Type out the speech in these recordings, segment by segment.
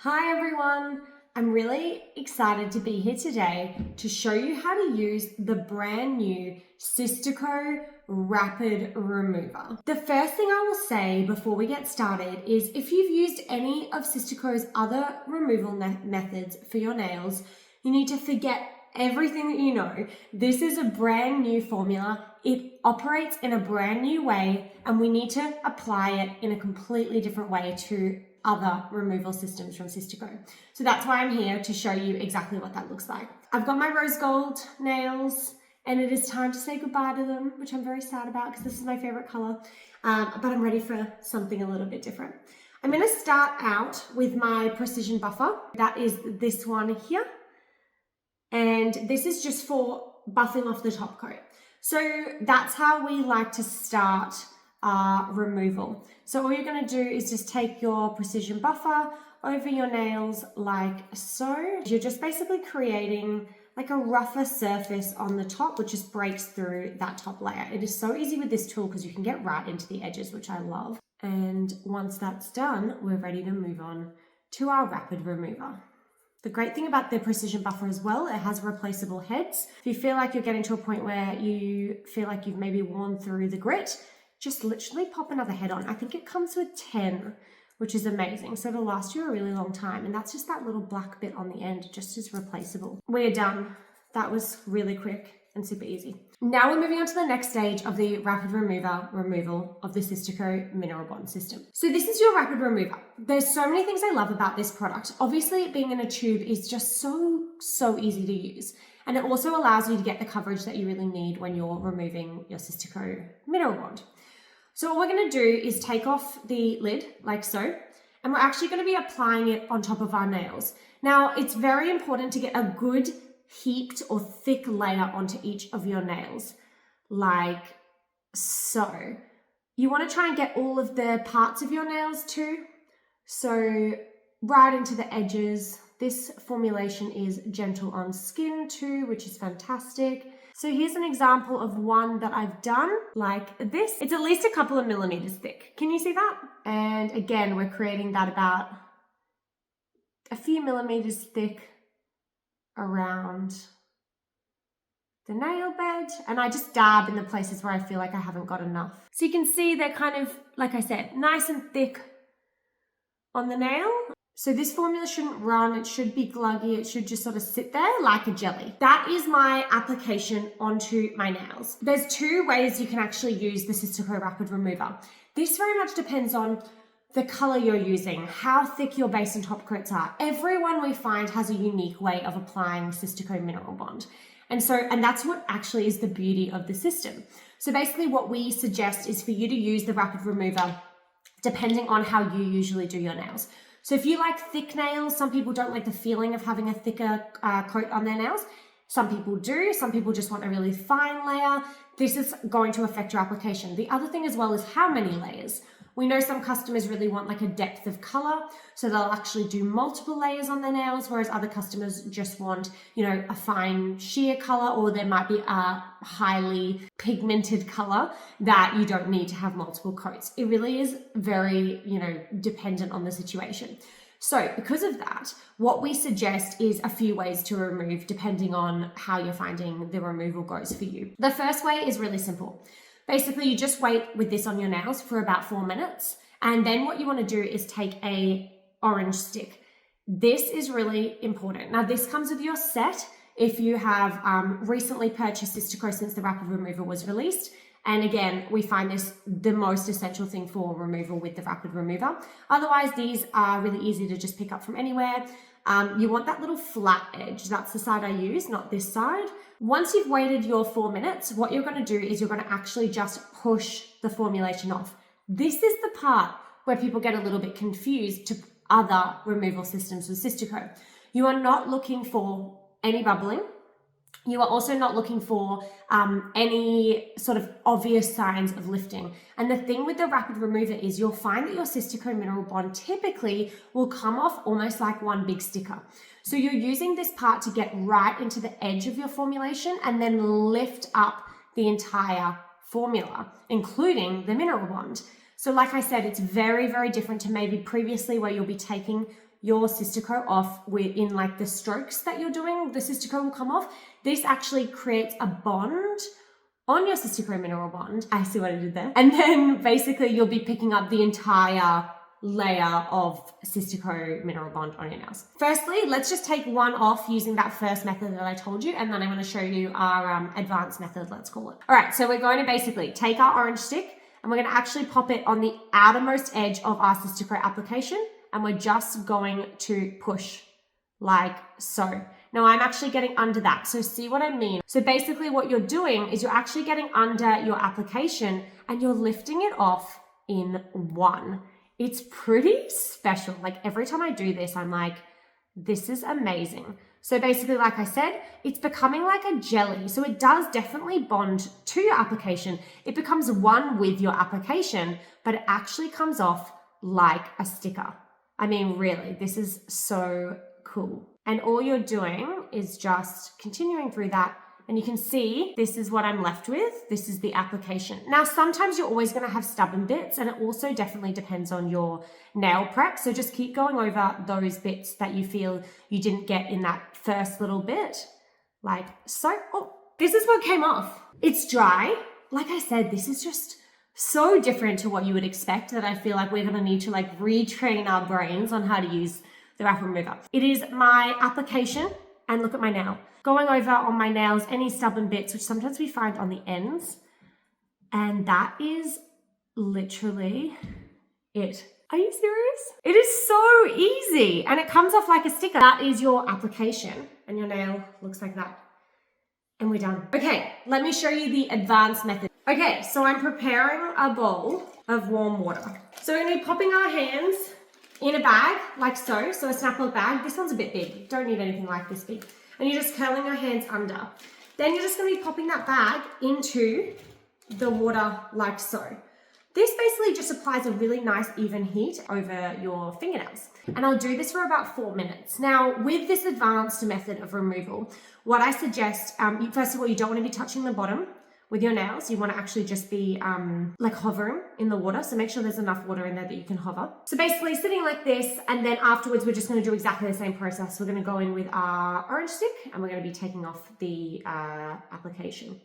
Hi everyone! I'm really excited to be here today to show you how to use the brand new Sistaco Rapid Remover. The first thing I will say before we get started is if you've used any of Sistaco's other removal methods for your nails, you need to forget everything that you know. This is a brand new formula. It operates in a brand new way and we need to apply it in a completely different way to other removal systems from Sistaco. So that's why I'm here to show you exactly what that looks like. I've got my rose gold nails and it is time to say goodbye to them, which I'm very sad about because this is my favorite color, but I'm ready for something a little bit different. I'm gonna start out with my precision buffer. That is this one here. And this is just for buffing off the top coat. So that's how we like to start removal. So all you're going to do is just take your precision buffer over your nails like so. You're just basically creating like a rougher surface on the top, which just breaks through that top layer. It is so easy with this tool because you can get right into the edges, which I love. And once that's done, we're ready to move on to our rapid remover. The great thing about the precision buffer as well, it has replaceable heads. If you feel like you're getting to a point where you feel like you've maybe worn through the grit, just literally pop another head on. I think it comes with 10, which is amazing. So it'll last you a really long time. And that's just that little black bit on the end, just as replaceable. We're done. That was really quick and super easy. Now we're moving on to the next stage of the rapid remover removal of the Sistaco mineral bond system. So this is your rapid remover. There's so many things I love about this product. Obviously it being in a tube is just so easy to use. And it also allows you to get the coverage that you really need when you're removing your Sistaco mineral bond. So what we're going to do is take off the lid like so, and we're actually going to be applying it on top of our nails. Now, it's very important to get a good heaped or thick layer onto each of your nails, like so. You want to try and get all of the parts of your nails too. So right into the edges. This formulation is gentle on skin too, which is fantastic. So here's an example of one that I've done like this. It's at least a couple of millimeters thick. Can you see that? And again, we're creating that about a few millimeters thick around the nail bed. And I just dab in the places where I feel like I haven't got enough. So you can see they're kind of, like I said, nice and thick on the nail. So this formula shouldn't run, it should be gluggy, it should just sort of sit there like a jelly. That is my application onto my nails. There's two ways you can actually use the Sistaco Rapid Remover. This very much depends on the color you're using, how thick your base and top coats are. Everyone we find has a unique way of applying Sistaco Mineral Bond. And that's what actually is the beauty of the system. So basically what we suggest is for you to use the Rapid Remover depending on how you usually do your nails. So if you like thick nails, some people don't like the feeling of having a thicker coat on their nails. Some people do. Some people just want a really fine layer. This is going to affect your application. The other thing as well is how many layers. We know some customers really want like a depth of color, so they'll actually do multiple layers on their nails, whereas other customers just want, a fine sheer color, or there might be a highly pigmented color that you don't need to have multiple coats. It really is very, dependent on the situation. So because of that, what we suggest is a few ways to remove depending on how you're finding the removal goes for you. The first way is really simple. Basically, you just wait with this on your nails for about 4 minutes. And then what you want to do is take a orange stick. This is really important. Now, this comes with your set if you have recently purchased Sistaco since the Rapid Remover was released. And again, we find this the most essential thing for removal with the Rapid Remover. Otherwise, these are really easy to just pick up from anywhere. You want that little flat edge. That's the side I use, not this side. Once you've waited your 4 minutes, what you're going to do is you're going to actually just push the formulation off. This is the part where people get a little bit confused to other removal systems with Sistaco. You are not looking for any bubbling. You are also not looking for any sort of obvious signs of lifting. And the thing with the Rapid Remover is you'll find that your Sistaco Mineral Bond typically will come off almost like one big sticker. So you're using this part to get right into the edge of your formulation and then lift up the entire formula, including the mineral bond. So like I said, it's very, very different to maybe previously where you'll be taking your Sistaco off in like the strokes that you're doing, the Sistaco will come off. This actually creates a bond on your Sistaco mineral bond. I see what I did there. And then basically you'll be picking up the entire layer of Sistaco mineral bond on your nails. Firstly, let's just take one off using that first method that I told you, and then I'm going to show you our advanced method, let's call it. All right, so we're going to basically take our orange stick and we're going to actually pop it on the outermost edge of our Sistaco application, and we're just going to push like so. Now I'm actually getting under that, so see what I mean? So basically what you're doing is you're actually getting under your application and you're lifting it off in one. It's pretty special. Like every time I do this, I'm like, this is amazing. So basically, like I said, it's becoming like a jelly. So it does definitely bond to your application. It becomes one with your application, but it actually comes off like a sticker. I mean, really, this is so cool. And all you're doing is just continuing through that. And you can see this is what I'm left with. This is the application. Now, sometimes you're always going to have stubborn bits, and it also definitely depends on your nail prep. So just keep going over those bits that you feel you didn't get in that first little bit. Like so. Oh, this is what came off. It's dry. Like I said, this is just so different to what you would expect that I feel like we're going to need to like retrain our brains on how to use the Rapid Remover. It is my application, and look at my nail. Going over on my nails, any stubborn bits, which sometimes we find on the ends. And that is literally it. Are you serious? It is so easy, and it comes off like a sticker. That is your application, and your nail looks like that. And we're done. Okay, let me show you the advanced method. Okay, so I'm preparing a bowl of warm water. So we're gonna be popping our hands in a bag, like so. So a Snap-Lock bag. This one's a bit big. Don't need anything like this big. And you're just curling your hands under. Then you're just gonna be popping that bag into the water like so. This basically just applies a really nice even heat over your fingernails. And I'll do this for about 4 minutes. Now, with this advanced method of removal, what I suggest, first of all, you don't want to be touching the bottom with your nails. You want to actually just be like hovering in the water. So make sure there's enough water in there that you can hover. So basically sitting like this, and then afterwards, we're just going to do exactly the same process. We're going to go in with our orange stick, and we're going to be taking off the application.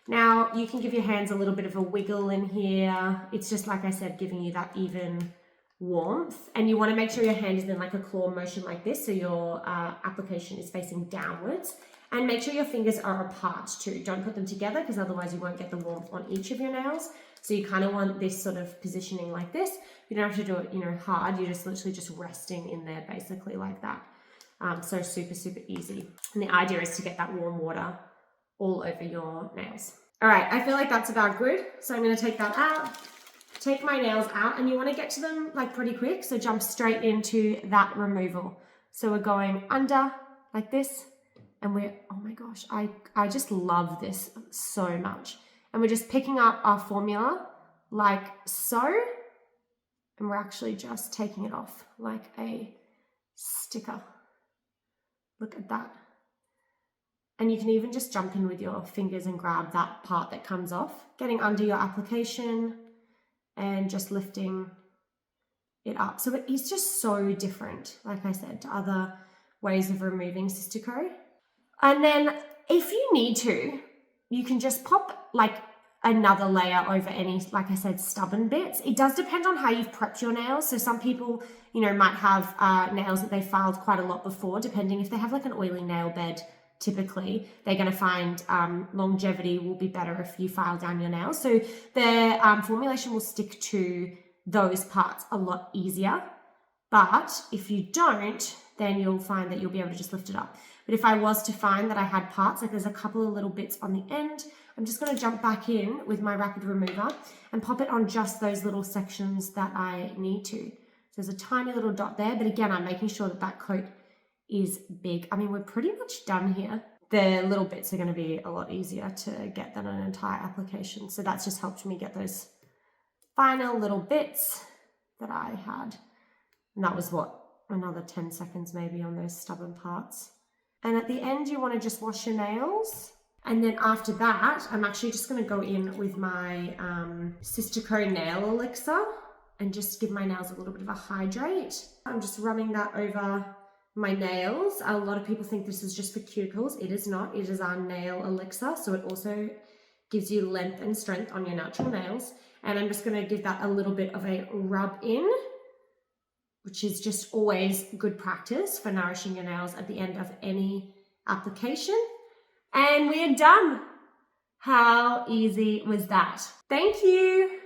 Now, you can give your hands a little bit of a wiggle in here. It's just, like I said, giving you that even warmth. And you want to make sure your hand is in like a claw motion like this, so your application is facing downwards. And make sure your fingers are apart too. Don't put them together, because otherwise you won't get the warmth on each of your nails. So you kind of want this sort of positioning like this. You don't have to do it, hard. You're just literally just resting in there basically like that. So super, super easy. And the idea is to get that warm water all over your nails. All right, I feel like that's about good. So I'm gonna take that out, take my nails out, and you wanna get to them like pretty quick. So jump straight into that removal. So we're going under like this, and oh my gosh, I just love this so much. And we're just picking up our formula like so, and we're actually just taking it off like a sticker. Look at that. And you can even just jump in with your fingers and grab that part that comes off, getting under your application and just lifting it up. So it is just so different, like I said, to other ways of removing Sistaco. And then if you need to, you can just pop like another layer over any, like I said, stubborn bits. It does depend on how you've prepped your nails. So some people, might have nails that they filed quite a lot before, depending if they have like an oily nail bed. Typically, they're going to find longevity will be better if you file down your nails. So the formulation will stick to those parts a lot easier. But if you don't, then you'll find that you'll be able to just lift it up. But if I was to find that I had parts, like there's a couple of little bits on the end, I'm just going to jump back in with my Rapid Remover and pop it on just those little sections that I need to. So there's a tiny little dot there, but again, I'm making sure that that coat is big. I mean, we're pretty much done here. The little bits are going to be a lot easier to get than an entire application. So that's just helped me get those final little bits that I had. And that was another 10 seconds maybe on those stubborn parts. And at the end, you want to just wash your nails. And then after that, I'm actually just going to go in with my Sistaco nail elixir. and just give my nails a little bit of a hydrate. I'm just running that over my nails. A lot of people think this is just for cuticles. It is not. It is our nail elixir, so it also gives you length and strength on your natural nails. And I'm just going to give that a little bit of a rub in, which is just always good practice for nourishing your nails at the end of any application. And we are done. How easy was that? Thank you.